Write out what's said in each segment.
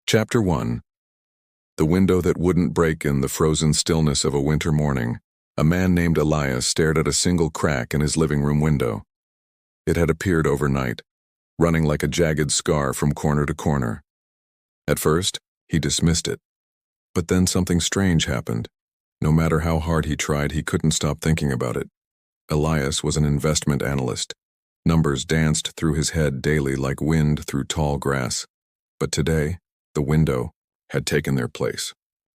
Chapter 1. The window that wouldn't break in the frozen stillness of a winter morning, a man named Elias stared at a single crack in his living room window. It had appeared overnight, running like a jagged scar from corner to corner. At first, he dismissed it. But then something strange happened. No matter how hard he tried, he couldn't stop thinking about it. Elias was an investment analyst. Numbers danced through his head daily like wind through tall grass. But today, the window had taken their place.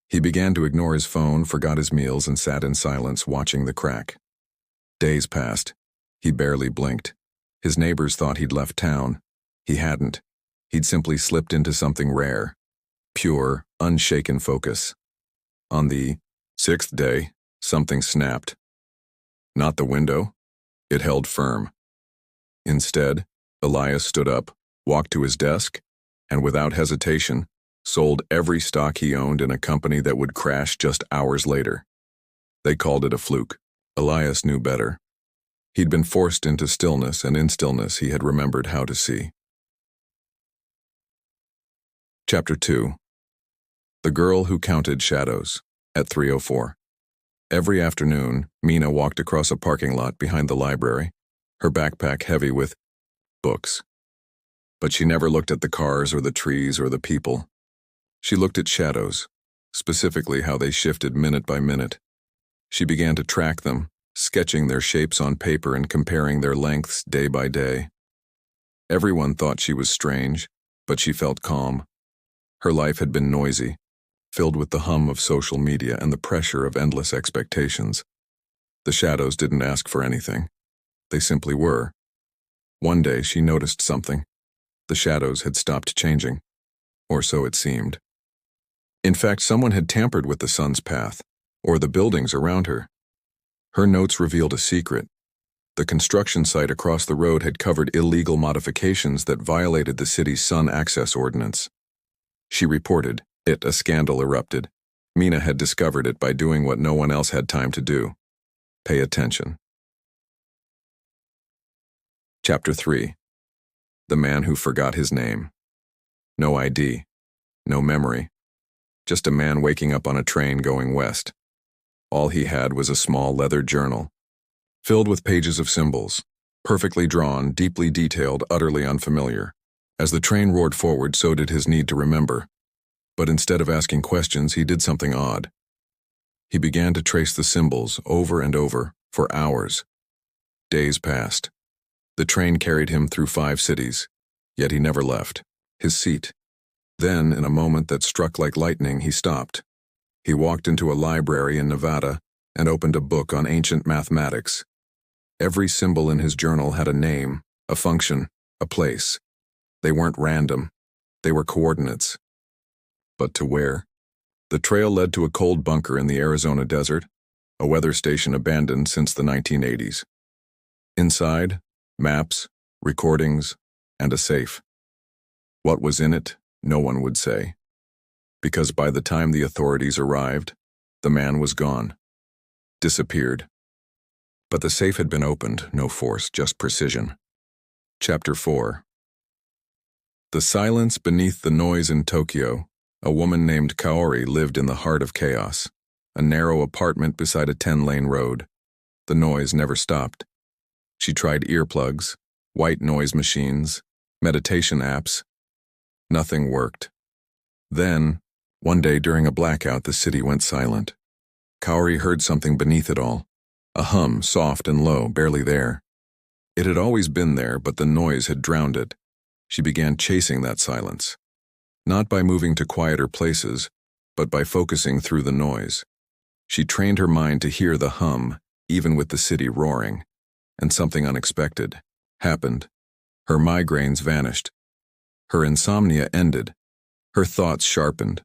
He began to ignore his phone, forgot his meals, and sat in silence watching the crack. Days passed. He barely blinked. His neighbors thought he'd left town. He hadn't. He'd simply slipped into something rare. Pure, unshaken focus. On the 6th day, something snapped. Not the window. It held firm. Instead, Elias stood up, walked to his desk, and without hesitation, sold every stock he owned in a company that would crash just hours later. They called it a fluke. Elias knew better. He'd been forced into stillness, and in stillness he had remembered how to see. Chapter 2. The Girl Who Counted Shadows, at 3:04. Every afternoon, Mina walked across a parking lot behind the library, her backpack heavy with books. But she never looked at the cars or the trees or the people. She looked at shadows, specifically how they shifted minute by minute. She began to track them, sketching their shapes on paper and comparing their lengths day by day. Everyone thought she was strange, but she felt calm. Her life had been noisy, filled with the hum of social media and the pressure of endless expectations. The shadows didn't ask for anything. They simply were. One day she noticed something. The shadows had stopped changing, or so it seemed. In fact, someone had tampered with the sun's path, or the buildings around her. Her notes revealed a secret. The construction site across the road had covered illegal modifications that violated the city's sun access ordinance. She reported it. A scandal erupted. Mina had discovered it by doing what no one else had time to do. Pay attention. Chapter 3. The Man Who Forgot His Name. No ID. No memory. Just a man waking up on a train going west. All he had was a small leather journal, filled with pages of symbols, perfectly drawn, deeply detailed, utterly unfamiliar. As the train roared forward, so did his need to remember. But instead of asking questions, he did something odd. He began to trace the symbols over and over, for hours. Days passed. The train carried him through 5 cities, yet he never left his seat. Then, in a moment that struck like lightning, he stopped. He walked into a library in Nevada and opened a book on ancient mathematics. Every symbol in his journal had a name, a function, a place. They weren't random. They were coordinates. But to where? The trail led to a cold bunker in the Arizona desert, a weather station abandoned since the 1980s. Inside, maps, recordings, and a safe. What was in it, no one would say. Because by the time the authorities arrived, the man was gone. Disappeared. But the safe had been opened, no force, just precision. Chapter 4. The silence beneath the noise in Tokyo. A woman named Kaori lived in the heart of chaos, a narrow apartment beside a 10-lane road. The noise never stopped. She tried earplugs, white noise machines, meditation apps. Nothing worked. Then, one day during a blackout, the city went silent. Kaori heard something beneath it all. A hum, soft and low, barely there. It had always been there, but the noise had drowned it. She began chasing that silence. Not by moving to quieter places, but by focusing through the noise. She trained her mind to hear the hum, even with the city roaring. And something unexpected happened. Her migraines vanished. Her insomnia ended. Her thoughts sharpened.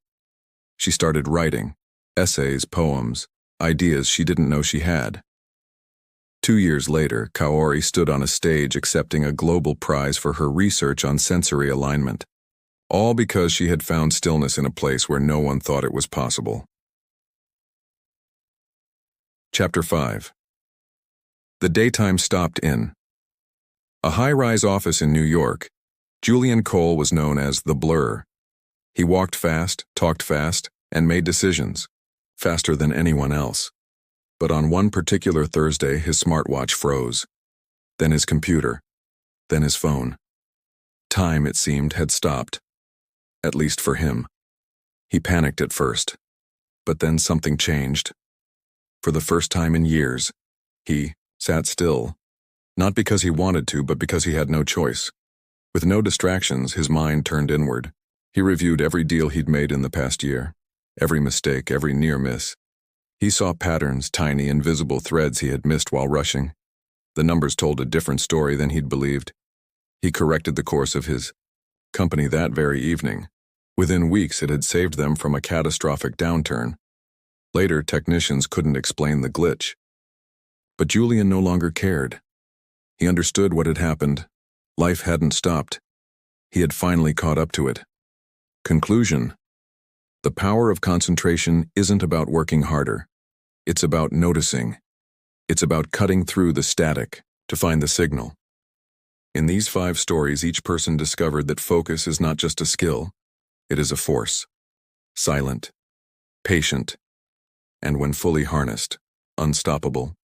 She started writing, essays, poems, ideas she didn't know she had. 2 years later, Kaori stood on a stage accepting a global prize for her research on sensory alignment. All because she had found stillness in a place where no one thought it was possible. Chapter 5. The daytime stopped in a high-rise office in New York. Julian Cole was known as the Blur. He walked fast, talked fast, and made decisions, faster than anyone else. But on one particular Thursday, his smartwatch froze. Then his computer. Then his phone. Time, it seemed, had stopped. At least for him. He panicked at first. But then something changed. For the first time in years, he sat still. Not because he wanted to, but because he had no choice. With no distractions, his mind turned inward. He reviewed every deal he'd made in the past year. Every mistake, every near miss. He saw patterns, tiny, invisible threads he had missed while rushing. The numbers told a different story than he'd believed. He corrected the course of his company that very evening. Within weeks, it had saved them from a catastrophic downturn. Later, technicians couldn't explain the glitch. But Julian no longer cared. He understood what had happened. Life hadn't stopped. He had finally caught up to it. Conclusion: the power of concentration isn't about working harder. It's about noticing. It's about cutting through the static to find the signal. In these 5 stories, each person discovered that focus is not just a skill, it is a force. Silent, patient, and when fully harnessed, unstoppable.